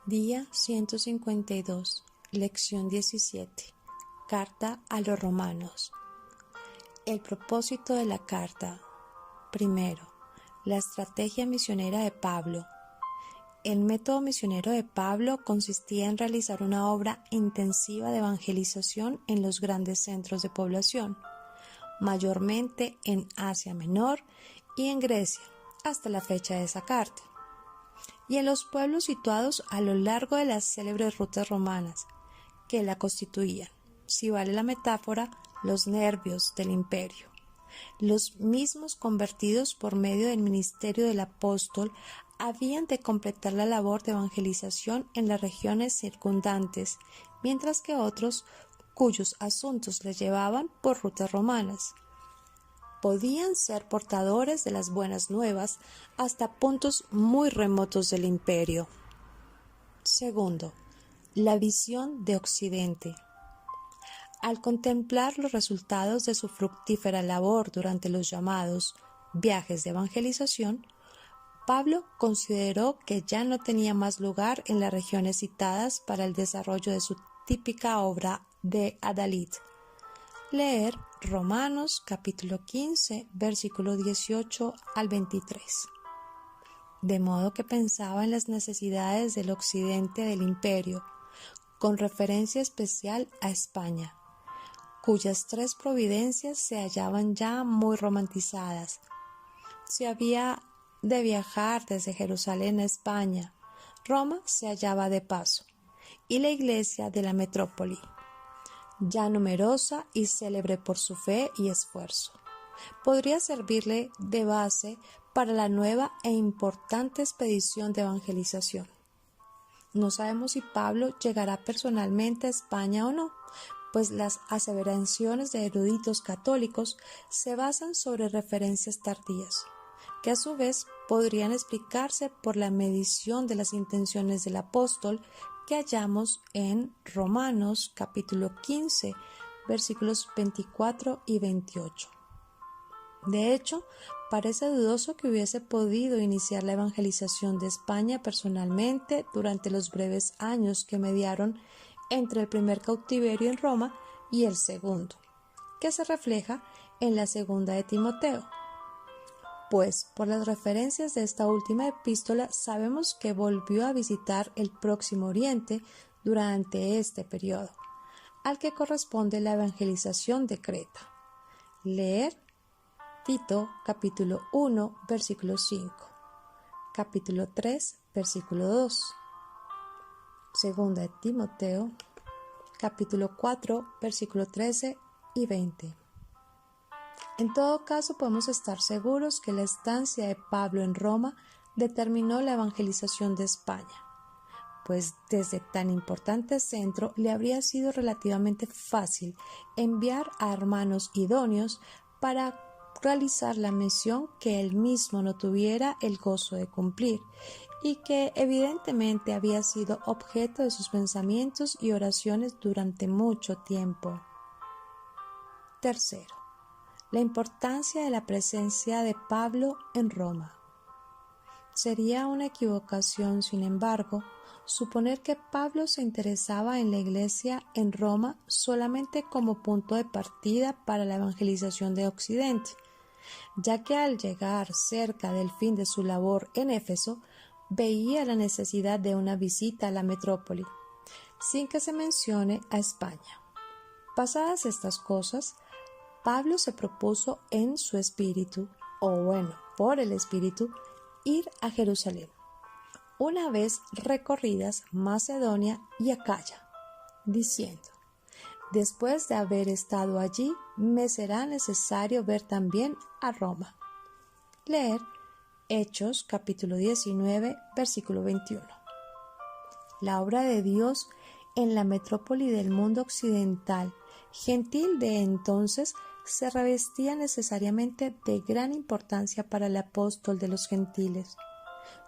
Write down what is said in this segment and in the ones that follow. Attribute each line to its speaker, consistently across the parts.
Speaker 1: Día 152, lección 17, carta a los romanos. El propósito de la carta. Primero, la estrategia misionera de Pablo. El método misionero de Pablo consistía en realizar una obra intensiva de evangelización en los grandes centros de población, mayormente en Asia Menor y en Grecia, hasta la fecha de esa carta, y en los pueblos situados a lo largo de las célebres rutas romanas que la constituían, si vale la metáfora, los nervios del imperio. Los mismos convertidos por medio del ministerio del apóstol habían de completar la labor de evangelización en las regiones circundantes, mientras que otros, cuyos asuntos les llevaban por rutas romanas, podían ser portadores de las buenas nuevas hasta puntos muy remotos del imperio. Segundo, la visión de Occidente. Al contemplar los resultados de su fructífera labor durante los llamados viajes de evangelización, Pablo consideró que ya no tenía más lugar en las regiones citadas para el desarrollo de su típica obra de adalid. Leer Romanos capítulo 15, versículo 18 al 23. De modo que pensaba en las necesidades del occidente del imperio, con referencia especial a España, cuyas tres providencias se hallaban ya muy romantizadas. Si había de viajar desde Jerusalén a España, Roma se hallaba de paso, y la iglesia de la metrópoli, ya numerosa y célebre por su fe y esfuerzo, podría servirle de base para la nueva e importante expedición de evangelización. No sabemos si Pablo llegará personalmente a España o no, pues las aseveraciones de eruditos católicos se basan sobre referencias tardías, que a su vez podrían explicarse por la medición de las intenciones del apóstol que hallamos en Romanos capítulo 15, versículos 24 y 28. De hecho, parece dudoso que hubiese podido iniciar la evangelización de España personalmente durante los breves años que mediaron entre el primer cautiverio en Roma y el segundo, que se refleja en la segunda de Timoteo. Pues por las referencias de esta última epístola sabemos que volvió a visitar el Próximo Oriente durante este periodo, al que corresponde la evangelización de Creta. Leer Tito capítulo 1 versículo 5, capítulo 3 versículo 2, segunda de Timoteo capítulo 4 versículo 13 y 20. En todo caso, podemos estar seguros que la estancia de Pablo en Roma determinó la evangelización de España, pues desde tan importante centro le habría sido relativamente fácil enviar a hermanos idóneos para realizar la misión que él mismo no tuviera el gozo de cumplir y que evidentemente había sido objeto de sus pensamientos y oraciones durante mucho tiempo. Tercero, la importancia de la presencia de Pablo en Roma. Sería una equivocación, sin embargo, suponer que Pablo se interesaba en la iglesia en Roma solamente como punto de partida para la evangelización de Occidente, ya que al llegar cerca del fin de su labor en Éfeso, veía la necesidad de una visita a la metrópoli, sin que se mencione a España. Pasadas estas cosas, Pablo se propuso en su espíritu, por el espíritu, ir a Jerusalén, una vez recorridas Macedonia y Acaya, diciendo: después de haber estado allí, me será necesario ver también a Roma. Leer Hechos capítulo 19, versículo 21. La obra de Dios en la metrópoli del mundo occidental, gentil de entonces, se revestía necesariamente de gran importancia para el apóstol de los gentiles,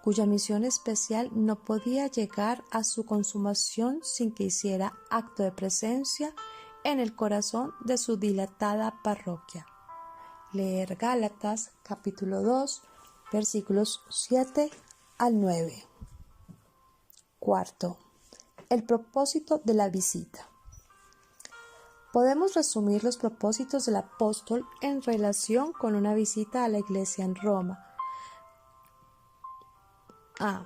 Speaker 1: cuya misión especial no podía llegar a su consumación sin que hiciera acto de presencia en el corazón de su dilatada parroquia. Leer Gálatas capítulo 2, versículos 7 al 9. Cuarto, el propósito de la visita. Podemos resumir los propósitos del apóstol en relación con una visita a la iglesia en Roma. A.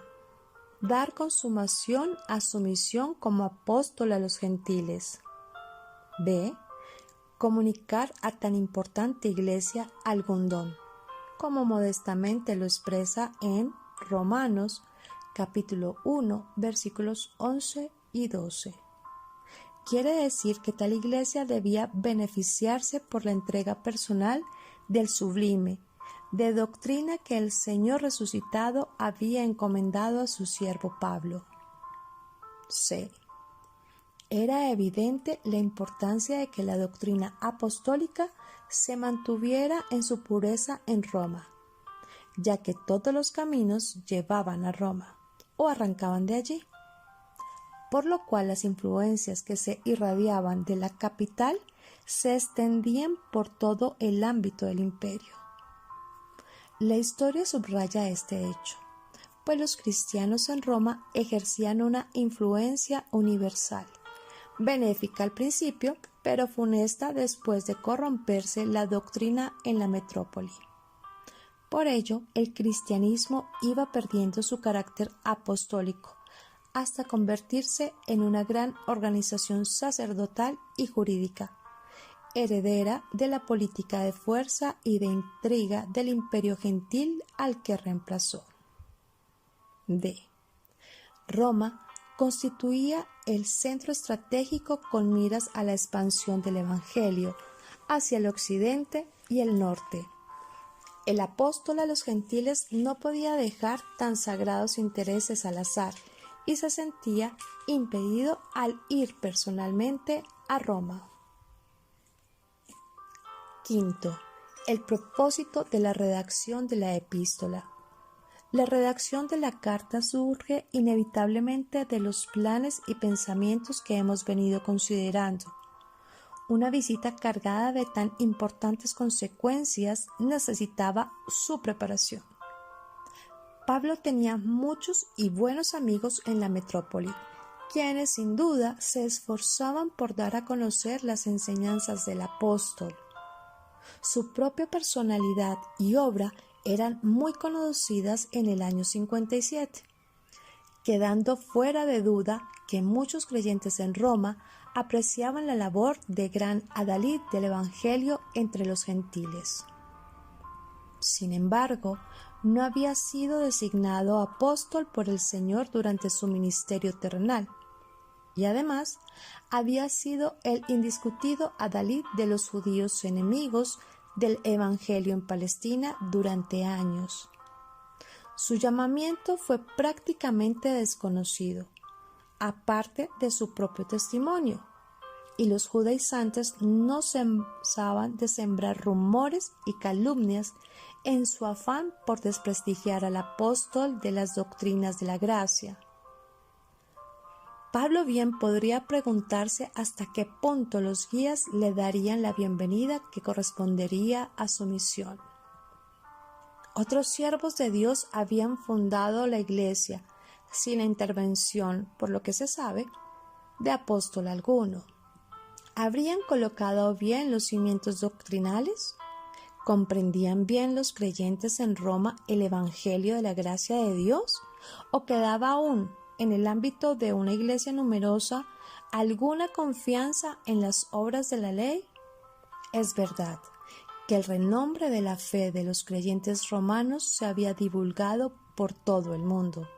Speaker 1: Dar consumación a su misión como apóstol a los gentiles. B. Comunicar a tan importante iglesia algún don, como modestamente lo expresa en Romanos capítulo 1, versículos 11 y 12. Quiere decir que tal iglesia debía beneficiarse por la entrega personal del sublime, de doctrina que el Señor resucitado había encomendado a su siervo Pablo. C. Era evidente la importancia de que la doctrina apostólica se mantuviera en su pureza en Roma, ya que todos los caminos llevaban a Roma o arrancaban de allí, por lo cual las influencias que se irradiaban de la capital se extendían por todo el ámbito del imperio. La historia subraya este hecho, pues los cristianos en Roma ejercían una influencia universal, benéfica al principio, pero funesta después de corromperse la doctrina en la metrópoli. Por ello, el cristianismo iba perdiendo su carácter apostólico, hasta convertirse en una gran organización sacerdotal y jurídica, heredera de la política de fuerza y de intriga del imperio gentil al que reemplazó. D. Roma constituía el centro estratégico con miras a la expansión del Evangelio hacia el occidente y el norte. El apóstol a los gentiles no podía dejar tan sagrados intereses al azar y se sentía impedido al ir personalmente a Roma. Quinto, el propósito de la redacción de la epístola. La redacción de la carta surge inevitablemente de los planes y pensamientos que hemos venido considerando. Una visita cargada de tan importantes consecuencias necesitaba su preparación. Pablo tenía muchos y buenos amigos en la metrópoli, quienes sin duda se esforzaban por dar a conocer las enseñanzas del apóstol. Su propia personalidad y obra eran muy conocidas en el año 57, quedando fuera de duda que muchos creyentes en Roma apreciaban la labor de gran adalid del Evangelio entre los gentiles. Sin embargo, no había sido designado apóstol por el Señor durante su ministerio terrenal, y además había sido el indiscutido adalid de los judíos enemigos del Evangelio en Palestina durante años. Su llamamiento fue prácticamente desconocido, aparte de su propio testimonio, y los judaizantes no cesaban de sembrar rumores y calumnias en su afán por desprestigiar al apóstol de las doctrinas de la gracia. Pablo bien podría preguntarse hasta qué punto los guías le darían la bienvenida que correspondería a su misión. Otros siervos de Dios habían fundado la iglesia sin la intervención, por lo que se sabe, de apóstol alguno. ¿Habrían colocado bien los cimientos doctrinales? ¿Comprendían bien los creyentes en Roma el Evangelio de la gracia de Dios? ¿O quedaba aún, en el ámbito de una iglesia numerosa, alguna confianza en las obras de la ley? Es verdad que el renombre de la fe de los creyentes romanos se había divulgado por todo el mundo,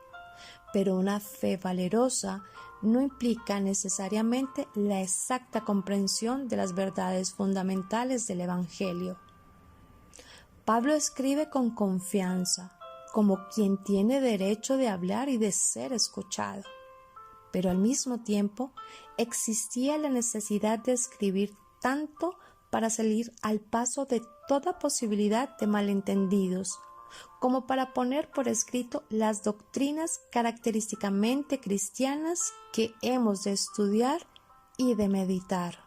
Speaker 1: pero una fe valerosa no implica necesariamente la exacta comprensión de las verdades fundamentales del Evangelio. Pablo escribe con confianza, como quien tiene derecho de hablar y de ser escuchado, pero al mismo tiempo existía la necesidad de escribir tanto para salir al paso de toda posibilidad de malentendidos, como para poner por escrito las doctrinas característicamente cristianas que hemos de estudiar y de meditar.